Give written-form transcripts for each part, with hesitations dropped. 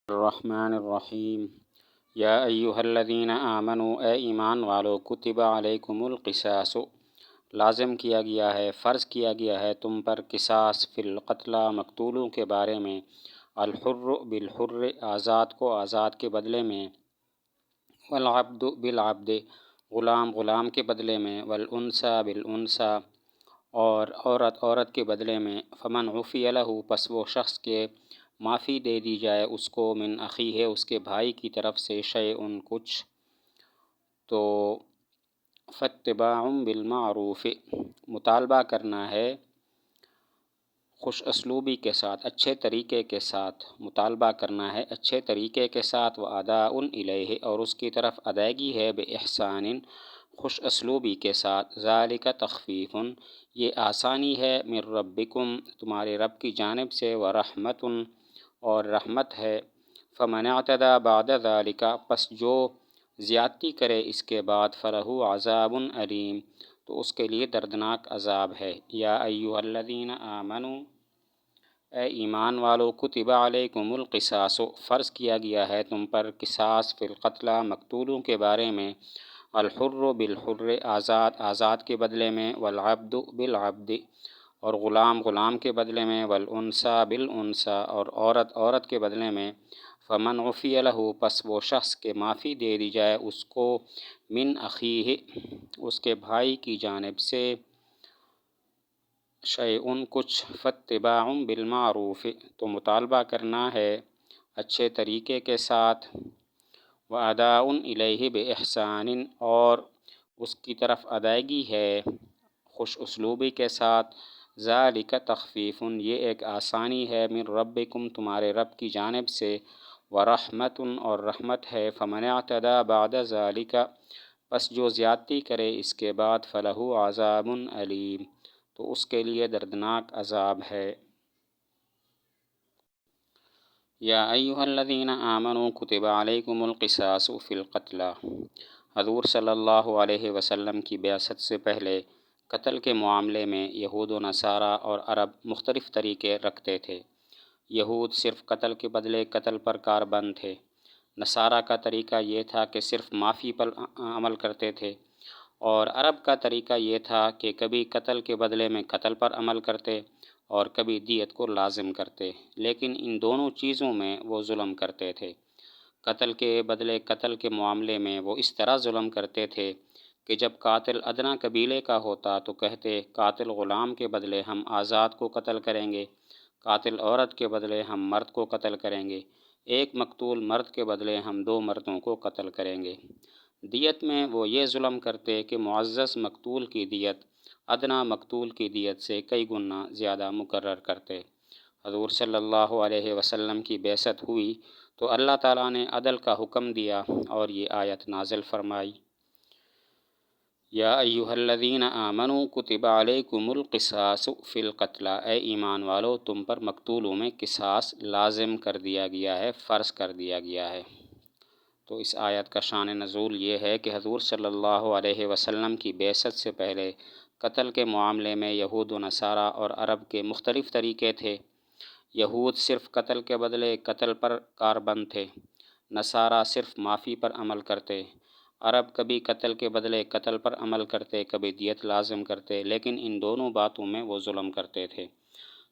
الرحمن الرحیم یا ایہا الذین آمنوا اے ایمان والو کتب علیکم القصاص لازم کیا گیا ہے، فرض کیا گیا ہے تم پر قصاص فی القتلی مقتولوں کے بارے میں، الحر بالحر آزاد کو آزاد کے بدلے میں، والعبد بالعبد غلام غلام کے بدلے میں، والانثی بالانثی اور عورت عورت کے بدلے میں، فمن عفی لہ پس وہ شخص کے معافی دے دی جائے اس کو، من اخیہ اس کے بھائی کی طرف سے، شیئن کچھ، تو فاتباع بالمعروف مطالبہ کرنا ہے خوش اسلوبی کے ساتھ، اچھے طریقے کے ساتھ مطالبہ کرنا ہے، اچھے طریقے کے ساتھ، واداء الیہ اور اس کی طرف ادائیگی ہے، باحسان خوش اسلوبی کے ساتھ، ذالک تخفیف یہ آسانی ہے، من ربکم تمہارے رب کی جانب سے، ورحمت اور رحمت ہے، فمن اعتدی بعد ذالک پس جو زیادتی کرے اس کے بعد، فلہ عذاب علیم تو اس کے لیے دردناک عذاب ہے۔ یا ایھا الذین آمنوا اے ایمان والو کتب علیکم القصاص فرض کیا گیا ہے تم پر قصاص فی القتلی مقتولوں کے بارے میں، الحر بالحر آزاد آزاد کے بدلے میں، والعبد بالعبد اور غلام غلام کے بدلے میں، والانثی بالانثی اور عورت عورت کے بدلے میں، فمن عفی لہ پس وہ شخص کے معافی دے دی جائے اس کو، من اخیہ اس کے بھائی کی جانب سے، شیئن کچھ، فاتباع بالمعروف تو مطالبہ کرنا ہے اچھے طریقے کے ساتھ، واداء الیہ باحسان اور اس کی طرف ادائیگی ہے خوش اسلوبی کے ساتھ، ذالک تخفیف یہ ایک آسانی ہے، من ربکم تمہارے رب کی جانب سے، ورحمت اور رحمت ہے، فمن اعتدی بعد ذالک پس جو زیادتی کرے اس کے بعد، فلہ عذاب علیم تو اس کے لیے دردناک عذاب ہے۔ یا ایھا الذین آمنوا کتب علیکم القصاص فی القتلی حضور صلی اللہ علیہ وسلم کی بعثت سے پہلے قتل کے معاملے میں یہود و نصارہ اور عرب مختلف طریقے رکھتے تھے۔ یہود صرف قتل کے بدلے قتل پر کاربند تھے، نصارہ کا طریقہ یہ تھا کہ صرف معافی پر عمل کرتے تھے، اور عرب کا طریقہ یہ تھا کہ کبھی قتل کے بدلے میں قتل پر عمل کرتے اور کبھی دیت کو لازم کرتے، لیکن ان دونوں چیزوں میں وہ ظلم کرتے تھے۔ قتل کے بدلے قتل کے معاملے میں وہ اس طرح ظلم کرتے تھے کہ جب قاتل ادنیٰ قبیلے کا ہوتا تو کہتے قاتل غلام کے بدلے ہم آزاد کو قتل کریں گے، قاتل عورت کے بدلے ہم مرد کو قتل کریں گے، ایک مقتول مرد کے بدلے ہم دو مردوں کو قتل کریں گے۔ دیت میں وہ یہ ظلم کرتے کہ معزز مقتول کی دیت ادنیٰ مقتول کی دیت سے کئی گنا زیادہ مقرر کرتے۔ حضور صلی اللہ علیہ وسلم کی بعثت ہوئی تو اللہ تعالیٰ نے عدل کا حکم دیا اور یہ آیت نازل فرمائی، یا ایھا الذین آمنوا کتب علیکم القصاص فی القتلی اے ایمان والو تم پر مقتولوں میں قصاص لازم کر دیا گیا ہے، فرض کر دیا گیا ہے۔ تو اس آیت کا شان نزول یہ ہے کہ حضور صلی اللہ علیہ وسلم کی بعثت سے پہلے قتل کے معاملے میں یہود و نصارہ اور عرب کے مختلف طریقے تھے۔ یہود صرف قتل کے بدلے قتل پر کاربند تھے، نصارہ صرف معافی پر عمل کرتے، عرب کبھی قتل کے بدلے قتل پر عمل کرتے، کبھی دیت لازم کرتے، لیکن ان دونوں باتوں میں وہ ظلم کرتے تھے۔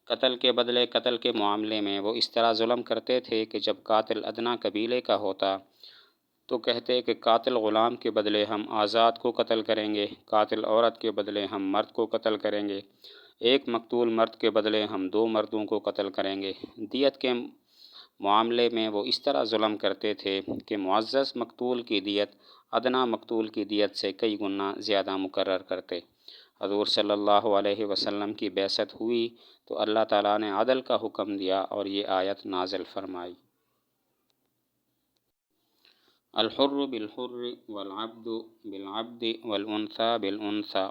قتل کے بدلے قتل کے معاملے میں وہ اس طرح ظلم کرتے تھے کہ جب قاتل ادنیٰ قبیلے کا ہوتا تو کہتے کہ قاتل غلام کے بدلے ہم آزاد کو قتل کریں گے، قاتل عورت کے بدلے ہم مرد کو قتل کریں گے، ایک مقتول مرد کے بدلے ہم دو مردوں کو قتل کریں گے۔ دیت کے معاملے میں وہ اس طرح ظلم کرتے تھے کہ معزز مقتول کی دیت ادنیٰ مقتول کی دیت سے کئی گنا زیادہ مقرر کرتے۔ حضور صلی اللہ علیہ وسلم کی بعثت ہوئی تو اللہ تعالیٰ نے عدل کا حکم دیا اور یہ آیت نازل فرمائی، الحر بالحر والعبد بالعبد والانثی بالانثی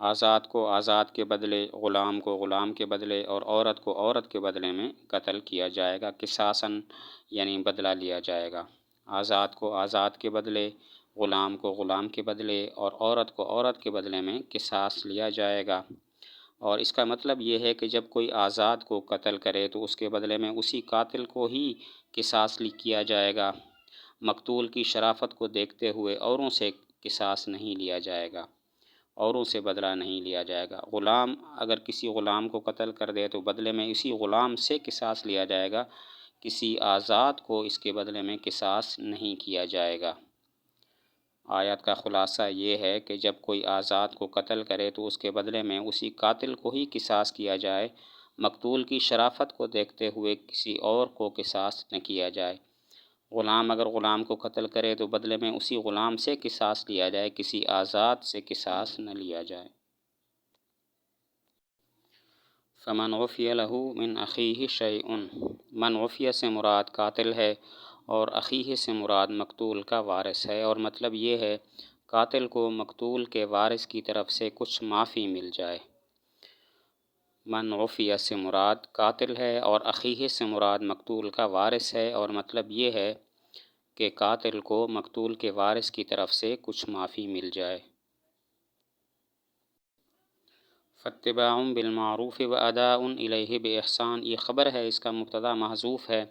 آزاد کو آزاد کے بدلے، غلام کو غلام کے بدلے اور عورت کو عورت کے بدلے میں قتل کیا جائے گا، قصاصاً یعنی بدلہ لیا جائے گا۔ آزاد کو آزاد کے بدلے، غلام کو غلام کے بدلے اور عورت کو عورت کے بدلے میں قصاص لیا جائے گا۔ اور اس کا مطلب یہ ہے کہ جب کوئی آزاد کو قتل کرے تو اس کے بدلے میں اسی قاتل کو ہی قصاص کیا جائے گا۔ مقتول کی شرافت کو دیکھتے ہوئے اوروں سے قصاص نہیں لیا جائے گا، اوروں سے بدلہ نہیں لیا جائے گا۔ غلام اگر کسی غلام کو قتل کر دے تو بدلے میں اسی غلام سے قصاص لیا جائے گا، کسی آزاد کو اس کے بدلے میں قصاص نہیں کیا جائے گا۔ آیت کا خلاصہ یہ ہے کہ جب کوئی آزاد کو قتل کرے تو اس کے بدلے میں اسی قاتل کو ہی قصاص کیا جائے، مقتول کی شرافت کو دیکھتے ہوئے کسی اور کو قصاص نہ کیا جائے۔ غلام اگر غلام کو قتل کرے تو بدلے میں اسی غلام سے قصاص لیا جائے، کسی آزاد سے قصاص نہ لیا جائے۔ فمن عفی لہ من اخیہ شیء، من عفیہ سے مراد قاتل ہے اور اخیہ سے مراد مقتول کا وارث ہے، اور مطلب یہ ہے قاتل کو مقتول کے وارث کی طرف سے کچھ معافی مل جائے۔ من عفیہ سے مراد قاتل ہے اور اخیہ سے مراد مقتول کا وارث ہے، اور مطلب یہ ہے کہ قاتل کو مقتول کے وارث کی طرف سے کچھ معافی مل جائے۔ فاتباع بالمعروف واداء الیہ باحسان، یہ خبر ہے، اس کا مبتدا محذوف ہے،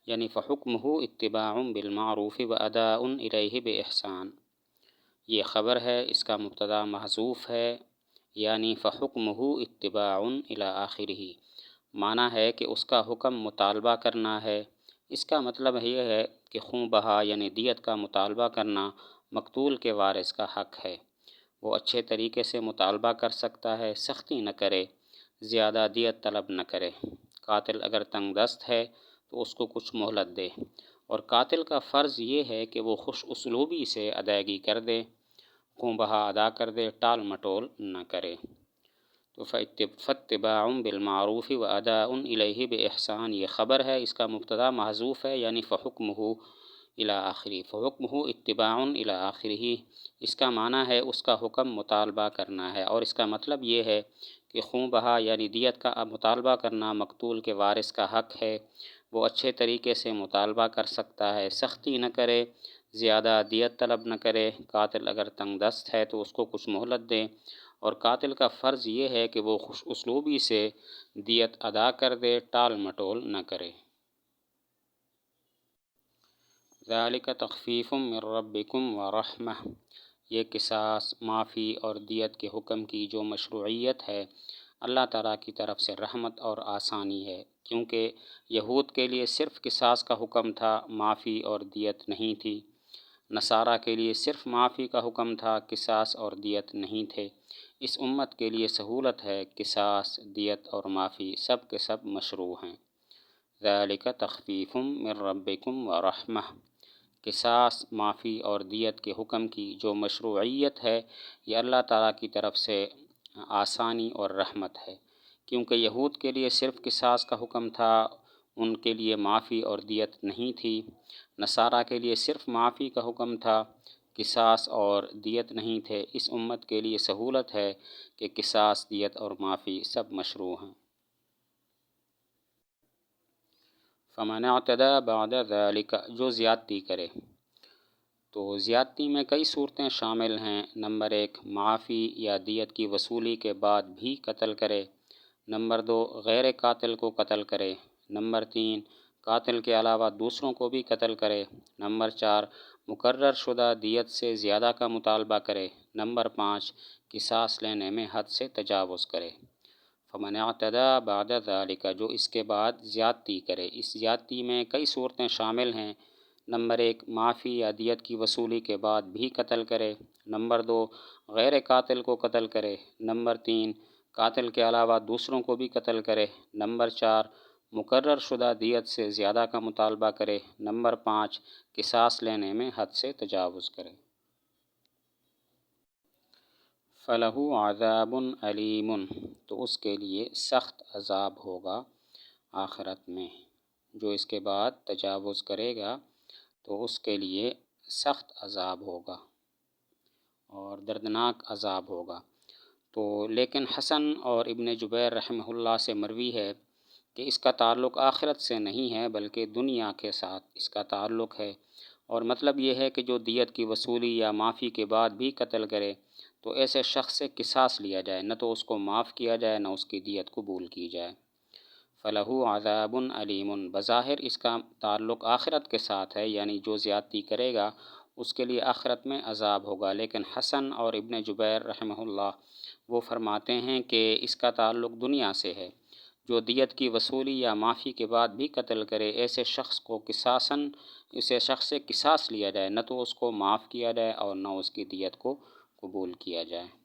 یعنی فحکمہ اتباع بالمعروف واداء الیہ باحسان۔ یہ خبر ہے، اس کا مبتدا محذوف ہے، یعنی فحکمہ اتباع الی آخرہ، معنی ہے کہ اس کا حکم مطالبہ کرنا ہے۔ اس کا مطلب یہ ہے کہ خوں بہا یعنی دیت کا مطالبہ کرنا مقتول کے وارث کا حق ہے، وہ اچھے طریقے سے مطالبہ کر سکتا ہے، سختی نہ کرے، زیادہ دیت طلب نہ کرے۔ قاتل اگر تنگ دست ہے تو اس کو کچھ مہلت دے، اور قاتل کا فرض یہ ہے کہ وہ خوش اسلوبی سے ادائیگی کر دے، خوں بہا ادا کر دے، ٹال مٹول نہ کرے۔ تو فاتباع بالمعروف واداء الیہ باحسان، یہ خبر ہے، اس کا مبتدا محذوف ہے، یعنی فحکمہ الی آخرہ، فحکمہ اتباع الی آخرہ، اس کا معنی ہے اس کا حکم مطالبہ کرنا ہے، اور اس کا مطلب یہ ہے کہ خوں بہا یعنی دیت کا مطالبہ کرنا مقتول کے وارث کا حق ہے، وہ اچھے طریقے سے مطالبہ کر سکتا ہے، سختی نہ کرے، زیادہ دیت طلب نہ کرے۔ قاتل اگر تنگ دست ہے تو اس کو کچھ مہلت دے، اور قاتل کا فرض یہ ہے کہ وہ خوش اسلوبی سے دیت ادا کر دے، ٹال مٹول نہ کرے۔ ذالک تخفیف من ربکم ورحمہ، یہ قصاص، معافی اور دیت کے حکم کی جو مشروعیت ہے اللہ تعالیٰ کی طرف سے رحمت اور آسانی ہے، کیونکہ یہود کے لیے صرف قصاص کا حکم تھا، معافی اور دیت نہیں تھی۔ نصارہ کے لیے صرف معافی کا حکم تھا، قصاص اور دیت نہیں تھے۔ اس امت کے لیے سہولت ہے، قصاص، دیت اور معافی سب کے سب مشروع ہیں۔ ذالک تخفیف من ربکم ورحمہ، قصاص، معافی اور دیت کے حکم کی جو مشروعیت ہے یہ اللہ تعالیٰ کی طرف سے آسانی اور رحمت ہے، کیونکہ یہود کے لیے صرف قصاص کا حکم تھا، ان کے لیے معافی اور دیت نہیں تھی۔ نصارہ کے لیے صرف معافی کا حکم تھا، قصاص اور دیت نہیں تھے۔ اس امت کے لیے سہولت ہے کہ قصاص، دیت اور معافی سب مشروع ہیں۔ فمن اعتدی بعد ذلک، جو زیادتی کرے، تو زیادتی میں کئی صورتیں شامل ہیں۔ نمبر 1، معافی یا دیت کی وصولی کے بعد بھی قتل کرے۔ نمبر 2، غیر قاتل کو قتل کرے۔ نمبر 3، قاتل کے علاوہ دوسروں کو بھی قتل کرے۔ نمبر 4، مقرر شدہ دیت سے زیادہ کا مطالبہ کرے۔ نمبر 5، قصاص لینے میں حد سے تجاوز کرے۔ فمن اعتدی بعد ذلک، جو اس کے بعد زیادتی کرے۔ اس زیادتی میں کئی صورتیں شامل ہیں۔ نمبر 1، معافی یا دیت کی وصولی کے بعد بھی قتل کرے۔ نمبر 2، غیر قاتل کو قتل کرے۔ نمبر 3، قاتل کے علاوہ دوسروں کو بھی قتل کرے۔ نمبر 4، مقرر شدہ دیت سے زیادہ کا مطالبہ کرے۔ نمبر 5، قصاص لینے میں حد سے تجاوز کرے۔ فَلَهُ عَذَابٌ أَلِيمٌ، تو اس کے لیے سخت عذاب ہوگا آخرت میں۔ جو اس کے بعد تجاوز کرے گا تو اس کے لیے سخت عذاب ہوگا اور دردناک عذاب ہوگا۔ تو لیکن حسن اور ابن جبیر رحمہ اللہ سے مروی ہے کہ اس کا تعلق آخرت سے نہیں ہے بلکہ دنیا کے ساتھ اس کا تعلق ہے، اور مطلب یہ ہے کہ جو دیت کی وصولی یا معافی کے بعد بھی قتل کرے تو ایسے شخص سے قصاص لیا جائے، نہ تو اس کو معاف کیا جائے نہ اس کی دیت قبول کی جائے۔ فَلَهُ عَذَابٌ عَلِيمٌ، بظاہر اس کا تعلق آخرت کے ساتھ ہے، یعنی جو زیادتی کرے گا اس کے لیے آخرت میں عذاب ہوگا، لیکن حسن اور ابن جبیر رحمہ اللہ وہ فرماتے ہیں کہ اس کا تعلق دنیا سے ہے۔ جو دیت کی وصولی یا معافی کے بعد بھی قتل کرے، ایسے شخص کو اسے شخص سے قصاص لیا جائے، نہ تو اس کو معاف کیا جائے اور نہ اس کی دیت کو قبول کیا جائے۔